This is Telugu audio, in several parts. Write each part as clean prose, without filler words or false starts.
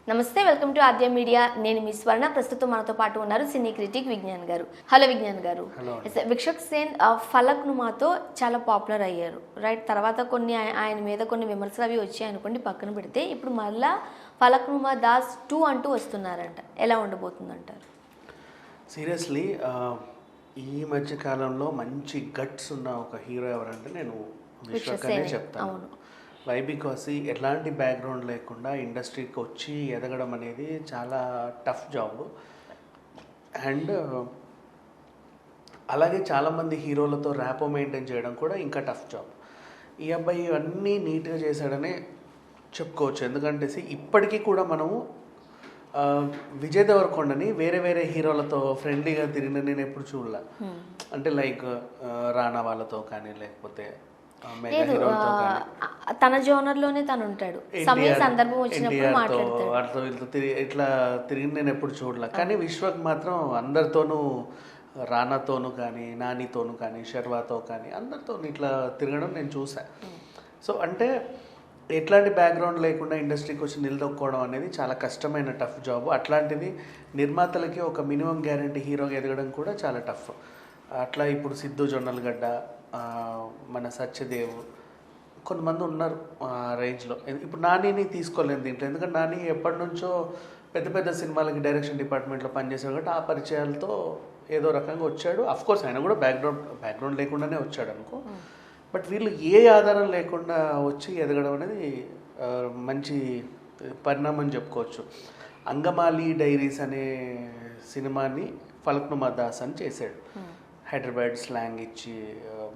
నమస్తే, వెల్కమ్ టు ఆద్య మీడియా. నేను మీ స్వర్ణ. ప్రస్తుతం మనతో పాటు ఉన్నారు సినీ క్రిటిక్ విజ్ఞాన్ గారు. హలో విజ్ఞాన్ గారు. విశ్వక్ సేన్ ఫలక్నుమాతో చాలా పాపులర్ అయ్యారు, రైట్? తర్వాత ఆయన మీద కొన్ని విమర్శలు అవి వచ్చాయి అనుకోండి, పక్కన పెడితే ఇప్పుడు మళ్ళా ఫలక్నుమా దాస్ 2 అంటూ వస్తున్నారంట. ఎలా ఉండబోతుందంటారు? సీరియస్లీ ఈ మధ్య కాలంలో మంచి గట్స్ ఉన్న ఒక హీరో ఎవరంటే నేను విశ్వక్ అనే చెప్తాను. అవును. వై బికాస్ ఎలాంటి బ్యాక్గ్రౌండ్ లేకుండా ఇండస్ట్రీకి వచ్చి ఎదగడం అనేది చాలా టఫ్ జాబ్. అండ్ అలాగే చాలామంది హీరోలతో ర్యాపో మెయింటైన్ చేయడం కూడా ఇంకా టఫ్ జాబ్. ఈ అబ్బాయి అన్నీ నీట్గా చేశాడనే చెప్పుకోవచ్చు. ఎందుకంటే ఇప్పటికీ కూడా మనము విజయ్ దేవరకొండని వేరే వేరే హీరోలతో ఫ్రెండ్లీగా తిరిగిన నేను ఎప్పుడు చూడలే. అంటే లైక్ రానా వాళ్ళతో కానీ, లేకపోతే తన జోనర్ లోనే తను ఉంటాడు. సమయ సందర్భం వచ్చినప్పుడు మాట్లాడతాడు. ఇట్లా తిరిగి నేను ఎప్పుడు చూడలే. కానీ విశ్వక్ మాత్రం అందరితోనూ, రానాతోనూ కానీ, నానితోనూ కానీ, శర్వాతో కానీ అందరితో ఇట్లా తిరగడం నేను చూసా. సో అంటే ఎట్లాంటి బ్యాక్గ్రౌండ్ లేకుండా ఇండస్ట్రీకి వచ్చి నిలదొక్కోవడం అనేది చాలా కష్టమైన టఫ్ జాబ్. అట్లాంటిది నిర్మాతలకి ఒక మినిమం గ్యారంటీ హీరోగా ఎదగడం కూడా చాలా టఫ్. అట్లా ఇప్పుడు సిద్ధు జొన్నలగడ్డ, మన సత్యదేవ్, కొంతమంది ఉన్నారు ఆ రేంజ్లో. ఇప్పుడు నానిని తీసుకోలేదు దీంట్లో, ఎందుకంటే నాని ఎప్పటి నుంచో పెద్ద పెద్ద సినిమాలకి డైరెక్షన్ డిపార్ట్మెంట్లో పనిచేశాడు కాబట్టి ఆ పరిచయాలతో ఏదో రకంగా వచ్చాడు. అఫ్కోర్స్ ఆయన కూడా బ్యాక్గ్రౌండ్ లేకుండానే వచ్చాడు అనుకో. బట్ వీళ్ళు ఏ ఆధారం లేకుండా వచ్చి ఎదగడం అనేది మంచి పరిణామం చెప్పుకోవచ్చు. అంగమాలి డైరీస్ అనే సినిమాని ఫలక్నుమా దాస్ అని చేశాడు. హైదరాబాద్ స్లాంగ్ ఇచ్చి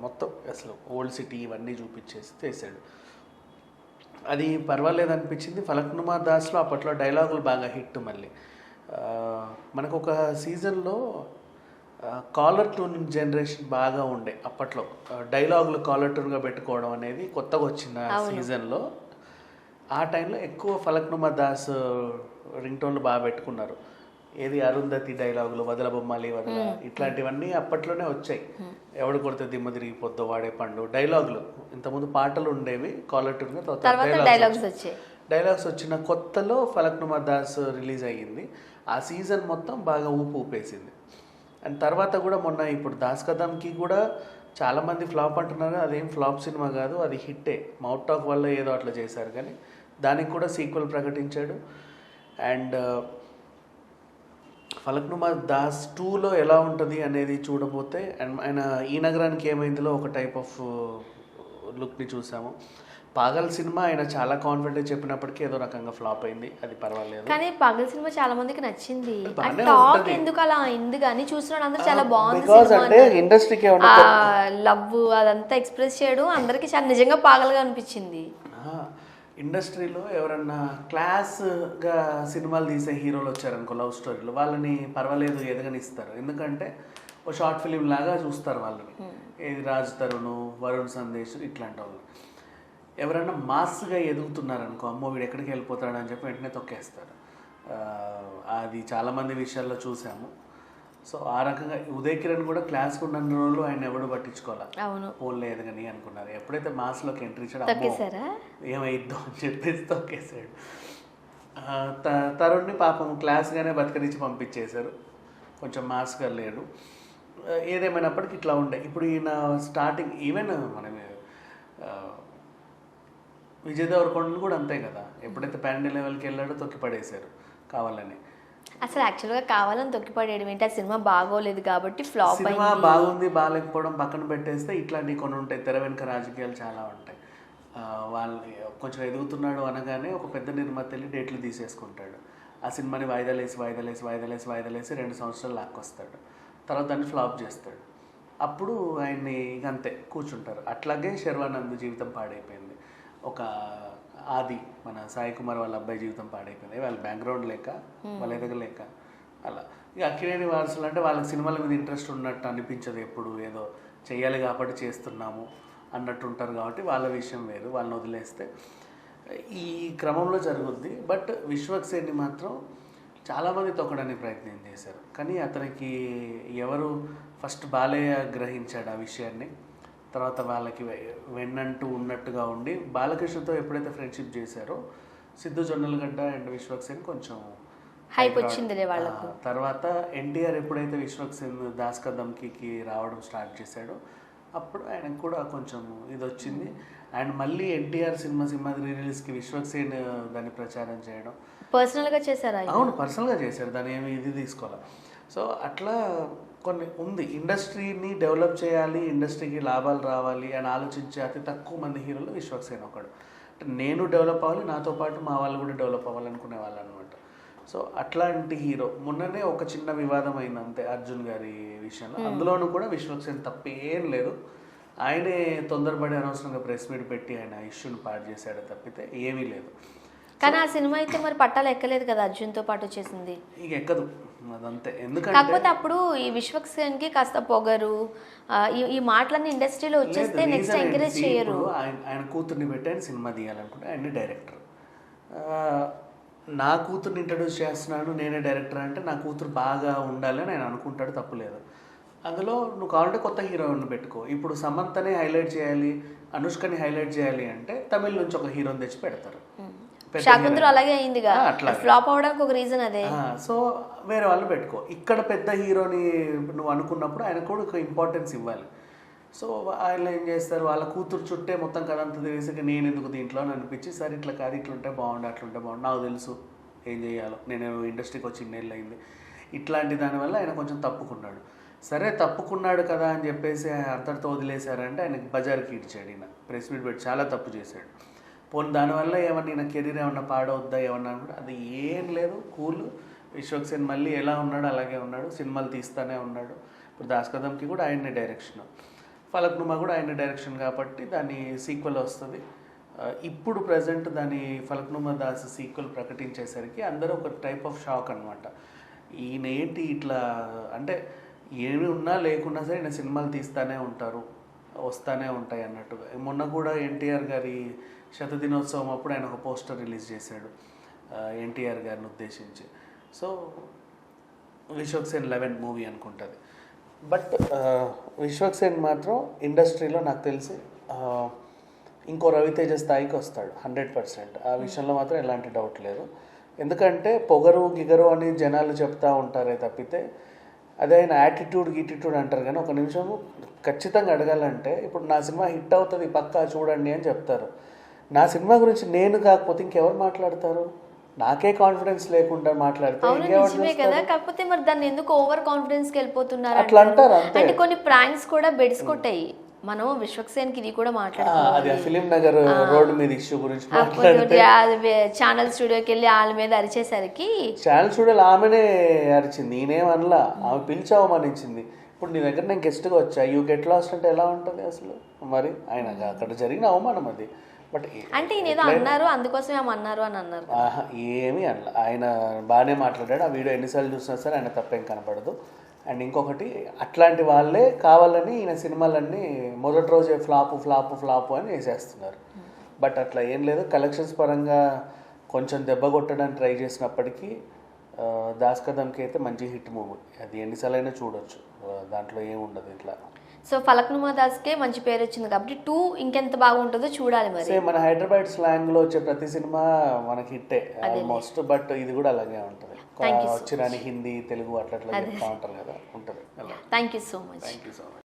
మొత్తం అసలు ఓల్డ్ సిటీ ఇవన్నీ చూపించేసి చేశాడు. అది పర్వాలేదు అనిపించింది. ఫలక్నుమా దాస్లో అప్పట్లో డైలాగులు బాగా హిట్. మళ్ళీ మనకు ఒక సీజన్లో కాలర్ ట్యూన్ జనరేషన్ బాగా ఉండే అప్పట్లో. డైలాగులు కాలర్ ట్యూన్గా పెట్టుకోవడం అనేది కొత్తగా వచ్చిన సీజన్లో. ఆ టైంలో ఎక్కువ ఫలక్నుమా దాస్ రింగ్ టోన్లు బాగా పెట్టుకున్నారు. ఏది అరుంధతి డైలాగులు, వదల బొమ్మాలి వదల, ఇట్లాంటివన్నీ అప్పట్లోనే వచ్చాయి. ఎవడు కొడితే దిమ్మ తిరిగిపోద్దో వాడే పండు డైలాగులు. ఇంతకుముందు పాటలు ఉండేవి కాలర్ ట్యూన్గా, డైలాగ్స్ వచ్చిన కొత్తలో ఫలక్నుమా దాస్ రిలీజ్ అయ్యింది. ఆ సీజన్ మొత్తం బాగా ఊపేసింది. అండ్ తర్వాత కూడా మొన్న ఇప్పుడు దాస్ కదమ్కి కూడా చాలామంది ఫ్లాప్ అంటున్నారు. అదేం ఫ్లాప్ సినిమా కాదు, అది హిట్టే. మౌత్ టాక్ వల్ల ఏదో అట్లా చేశారు, కానీ దానికి కూడా సీక్వెల్ ప్రకటించాడు. అండ్ ఫలక్నుమా దాస్ 2లో ఎలా ఉంటుంది అనేది చూడబోతే, అండ్ ఆయన ఈ నగరానికి ఏమైందిలో ఒక టైప్ ఆఫ్ లుక్ని చూసాము. పాగల్ సినిమా ఆయన చాలా కాన్ఫిడెంట్ చెప్పినప్పటికీ ఏదో రకంగా ఫ్లాప్ అయింది. అది పర్వాలేదు, కానీ పాగల్ సినిమా చాలా మందికి నచ్చింది. టాక్ ఎందుకు అలా అయింది కానీ చూసిన అందరూ చాలా బాగుంది. ఇండస్ట్రీకి లవ్ అదంతా ఎక్స్ప్రెస్ చేయడం అందరికి చాలా నిజంగా పాగల్గా అనిపించింది. ఇండస్ట్రీలో ఎవరన్నా క్లాస్గా సినిమాలు తీసే హీరోలు వచ్చారనుకో, లవ్ స్టోరీలు, వాళ్ళని పర్వాలేదు ఎదగనిస్తారు. ఎందుకంటే ఓ షార్ట్ ఫిలిం లాగా చూస్తారు వాళ్ళని. ఏది రాజ్ తరుణ్, వరుణ్ సందేశ్ ఇట్లాంటి వాళ్ళు. ఎవరైనా మాస్గా ఎదుగుతున్నారనుకో, అమ్మో వీడు ఎక్కడికి వెళ్ళిపోతాడని చెప్పి వెంటనే తొక్కేస్తారు. అది చాలామంది విషయాల్లో చూసాము. సో ఆ రకంగా ఉదయ్ కిరణ్ కూడా క్లాస్కి ఉన్న రోజులు ఆయన ఎవడు పట్టించుకోవాలి, ఫోన్ లేదుగాని అనుకున్నారు. ఎప్పుడైతే మాస్లోకి ఎంట్రీ ఇచ్చాడు ఏమైద్దో అని చెప్పేసి తొక్కేసాడు. తరుణ్ని పాపం క్లాస్గానే బతకరించి పంపించేశారు. కొంచెం మాస్గా లేడు. ఏదేమైనప్పటికీ ఇట్లా ఉండే. ఇప్పుడు ఈయన స్టార్టింగ్ ఈవెన్ మనం విజయ్ దేవరకొండలు కూడా అంతే కదా. ఎప్పుడైతే ప్యాండల్ లెవెల్కి వెళ్ళాడో తొక్కి పడేశారు కావాలని. అసలు యాక్చువల్గా కావాలని తొక్కిపడేయడం ఏంటి? ఆ సినిమా బాగోలేదు కాబట్టి ఫ్లాప్. సినిమా బాగుంది బాగాలేకపోవడం పక్కన పెట్టేస్తే ఇట్లాంటివి కొన్ని ఉంటాయి. తెర వెనుక రాజకీయాలు చాలా ఉంటాయి. వాళ్ళు కొంచెం ఎదుగుతున్నాడు అనగానే ఒక పెద్ద నిర్మాత వెళ్ళి డేట్లు తీసేసుకుంటాడు. ఆ సినిమాని వాయిదాలేసి 2 సంవత్సరాలు లాక్కొస్తాడు. తర్వాత దాన్ని ఫ్లాప్ చేస్తాడు. అప్పుడు ఆయన్ని ఇక అంతే కూర్చుంటారు. అట్లాగే శర్వానంద్ జీవితం పాడైపోయింది. ఒక ఆది మన సాయి కుమార్ వాళ్ళ అబ్బాయి జీవితం పాడైపోయింది. వాళ్ళ బ్యాక్గ్రౌండ్ లేక, వాళ్ళు ఎదగలేక అలా. ఇక అక్కినేని వారసులు అంటే వాళ్ళకి సినిమాల మీద ఇంట్రెస్ట్ ఉన్నట్టు అనిపించదు. ఎప్పుడు ఏదో చెయ్యాలి కాబట్టి చేస్తున్నాము అన్నట్టు ఉంటారు. కాబట్టి వాళ్ళ విషయం వేరు, వాళ్ళని వదిలేస్తే ఈ క్రమంలో జరుగుద్ది. బట్ విశ్వక్ సేన్ని మాత్రం చాలామంది తొక్కడానికి ప్రయత్నం చేశారు. కానీ అతనికి ఎవరు ఫస్ట్ బాలయ్య గ్రహించాడు ఆ విషయాన్ని. తర్వాత వాళ్ళకి వెన్నంటూ ఉన్నట్టుగా ఉండి బాలకృష్ణతో ఎప్పుడైతే ఫ్రెండ్షిప్ చేశారో సిద్ధు జొన్నలగడ్డ అండ్ విశ్వక్ సేన్ కొంచెం హైప్ వచ్చిందిలే వాళ్ళకు. తర్వాత ఎన్టీఆర్ ఎప్పుడైతే విశ్వక్ సేన్ దాస్ కా ధమ్కీకి రావడం స్టార్ట్ చేశాడో అప్పుడు ఆయనకు కూడా కొంచెం ఇది వచ్చింది. అండ్ మళ్ళీ ఎన్టీఆర్ సినిమా రిలీజ్కి విశ్వక్ సేన్ దాన్ని ప్రచారం చేయడం. పర్సనల్గా చేశారా? అవును, పర్సనల్గా చేశారు, దాన్ని ఏమి ఇది తీసుకోవాలి. సో అట్లా కొన్ని ఉంది. ఇండస్ట్రీని డెవలప్ చేయాలి, ఇండస్ట్రీకి లాభాలు రావాలి అని ఆలోచించే అతి తక్కువ మంది హీరోలు విశ్వక్ సేన్ ఒకడు. అంటే నేను డెవలప్ అవ్వాలి, నాతో పాటు మా వాళ్ళు కూడా డెవలప్ అవ్వాలనుకునే వాళ్ళు అనమాట. సో అట్లాంటి హీరో. మొన్ననే ఒక చిన్న వివాదం అయింది అంతే అర్జున్ గారి విషయంలో. అందులోనూ కూడా విశ్వక్ సేన్ తప్పేం లేదు. ఆయనే తొందరపడి అనవసరంగా ప్రెస్ మీట్ పెట్టి ఆయన ఇష్యూని పాడు చేశాడు తప్పితే ఏమీ లేదు. కానీ ఆ సినిమా అయితే మరి పట్టాలు ఎక్కలేదు కదా అర్జున్తో పాటు చేసింది. ఇక ఎక్కదు అదంతే. ఎందుకంటే కాకపోతే అప్పుడు ఈ విశ్వక్ సేన్కి కాస్త పొగరు ఈ మాటలన్నీ ఇండస్ట్రీలో వచ్చేస్తే నెక్స్ట్ ఎంకరేజ్ చేయరు. ఆయన కూతుర్ని పెట్టి ఆయన సినిమా తీయాలనుకుంటే ఆయన డైరెక్టర్. నా కూతుర్ని ఇంట్రడ్యూస్ చేస్తున్నాను నేనే డైరెక్టర్ అంటే నా కూతురు బాగా ఉండాలి అని ఆయన అనుకుంటాడు, తప్పులేదు. అందులో నువ్వు కావాలంటే కొత్త హీరోయిన్ పెట్టుకో. ఇప్పుడు సమంతనే హైలైట్ చేయాలి, అనుష్కని హైలైట్ చేయాలి అంటే తమిళ నుంచి ఒక హీరోని తెచ్చి పెడతారు. శాకుంతలు అలాగే అయిందిగా, ఫ్లాప్ అవడానికి ఒక రీజన్ అదే. సో వేరే వాళ్ళు పెట్టుకో. ఇక్కడ పెద్ద హీరోని నువ్వు అనుకున్నప్పుడు ఆయన కూడా ఒక ఇంపార్టెన్స్ ఇవ్వాలి. సో ఆయన ఏం చేస్తారు, వాళ్ళ కూతురు చుట్టే మొత్తం కథ అంతా తెలిసి నేను ఎందుకు దీంట్లో అని అనిపించి సరే ఇట్లా కాదు, ఇట్లుంటే బాగుండు, అట్లుంటే బాగుండు, నాకు తెలుసు ఏం చేయాలో, నేను ఇండస్ట్రీకి వచ్చి ఇన్నేళ్ళు అయింది, ఇట్లాంటి దానివల్ల ఆయన కొంచెం తప్పుకున్నాడు. సరే తప్పుకున్నాడు కదా అని చెప్పేసి అంతటితో వదిలేశారంటే ఆయనకి బజార్కి ఇచ్చాడు. ఈయన ప్రెస్ మీట్ పెట్టి చాలా తప్పు చేశాడు. పోనీ దానివల్ల ఏమన్నా ఈయన కెరీర్ ఏమన్నా పాడవద్దా ఏమన్నా కూడా అది ఏం లేదు, కూల్. విశ్వక్ సేన్ మళ్ళీ ఎలా ఉన్నాడు అలాగే ఉన్నాడు, సినిమాలు తీస్తూనే ఉన్నాడు. ఇప్పుడు దాస్ కా ధమ్కీ కూడా ఆయన్ని డైరెక్షన్, ఫలక్నుమా కూడా ఆయన డైరెక్షన్ కాబట్టి దాని సీక్వెల్ వస్తుంది. ఇప్పుడు ప్రజెంట్ దాని ఫలక్నుమా దాస్ సీక్వెల్ ప్రకటించేసరికి అందరూ ఒక టైప్ ఆఫ్ షాక్ అనమాట. ఈయన ఏంటి ఇట్లా అంటే ఏమి ఉన్నా లేకున్నా సరే ఈయన సినిమాలు తీస్తూనే ఉంటారు, వస్తూనే ఉంటాయి అన్నట్టుగా. మొన్న కూడా ఎన్టీఆర్ గారి శతదినోత్సవం అప్పుడు ఆయన ఒక పోస్టర్ రిలీజ్ చేశాడు ఎన్టీఆర్ గారిని ఉద్దేశించి. సో విశ్వక్ సేన్ 11 మూవీ అనుకుంటుంది. బట్ విశ్వక్ సేన్ మాత్రం ఇండస్ట్రీలో నాకు తెలిసి ఇంకో రవితేజ స్థాయికి వస్తాడు 100%. ఆ విషయంలో మాత్రం ఎలాంటి డౌట్ లేదు. ఎందుకంటే పొగరు గిగరు అని జనాలు చెప్తా ఉంటారే తప్పితే అదే ఆయన యాటిట్యూడ్ అంటారు. కానీ ఒక నిమిషం ఖచ్చితంగా అడగాలంటే ఇప్పుడు నా సినిమా హిట్ అవుతుంది పక్కా చూడండి అని చెప్తారు. నా సినిమా గురించి నేను కాకపోతే ఇంకెవరు మాట్లాడతారు? నాకే కాన్ఫిడెన్స్ లేకుండా మాట్లాడితే కదా. కాకపోతే మరి దాన్ని ఎందుకు ఓవర్ కాన్ఫిడెన్స్ కి వెళ్ళిపోతున్నారు అట్లా అంటారు. అంటే కొన్ని ప్రాంక్స్ కూడా బెడ్స్ కొట్టాయి. మనం విశ్వక్ సేన్ కి ఇది కూడా మాట్లాడుతున్నాం, ఫిలిం నగర్ రోడ్ మీద ఇష్యూ గురించి ఛానల్ స్టూడియోకి వెళ్ళి వాళ్ళ మీద అరిచేసరికి ఛానల్ స్టూడియోలో ఆమెనే అరిచింది, నేనేమనలా, ఆమె పిలిచావమనించింది. ఇప్పుడు నీ దగ్గర నేను గెస్ట్గా వచ్చా, యూ గెట్ లాస్ట్ అంటే ఎలా ఉంటుంది అసలు? మరి ఆయన అక్కడ జరిగిన అవమానం అది. బట్ అంటే ఈయన ఏదో అన్నారు అందుకోసం ఏమన్నారు అని అన్నారు. ఏమీ అనలా, ఆయన బాగానే మాట్లాడాడు. ఆ వీడియో ఎన్నిసార్లు చూసినా సరే ఆయన తప్పేం కనపడదు. అండ్ ఇంకొకటి అట్లాంటి వాళ్ళే కావాలని ఈయన సినిమాలన్నీ మొదటి రోజే ఫ్లాపు అని వేసేస్తున్నారు. బట్ అట్లా ఏం లేదు. కలెక్షన్స్ పరంగా కొంచెం దెబ్బ కొట్టడానికి ట్రై చేసినప్పటికీ దాస్ కా ధమ్కీ అయితే మంచి హిట్ మూవీ, అది ఎన్నిసార్లు అయినా చూడొచ్చు, దాంట్లో ఏముండదు ఇట్లా. సో ఫలక్నుమా దాస్కే మంచి పేరు వచ్చింది కాబట్టి 2 ఇంకెంత బాగుంటుందో చూడాలి. మరి మన హైదరాబాద్ స్లాంగ్లో వచ్చే ప్రతి సినిమా మనకి హిట్టే ఆల్మోస్ట్. బట్ ఇది కూడా అలాగే ఉంటుంది, వచ్చిరాని హిందీ తెలుగు అట్లా చెప్తా ఉంటారు కదా, ఉంటుంది. Thank you so much. Thank you so much.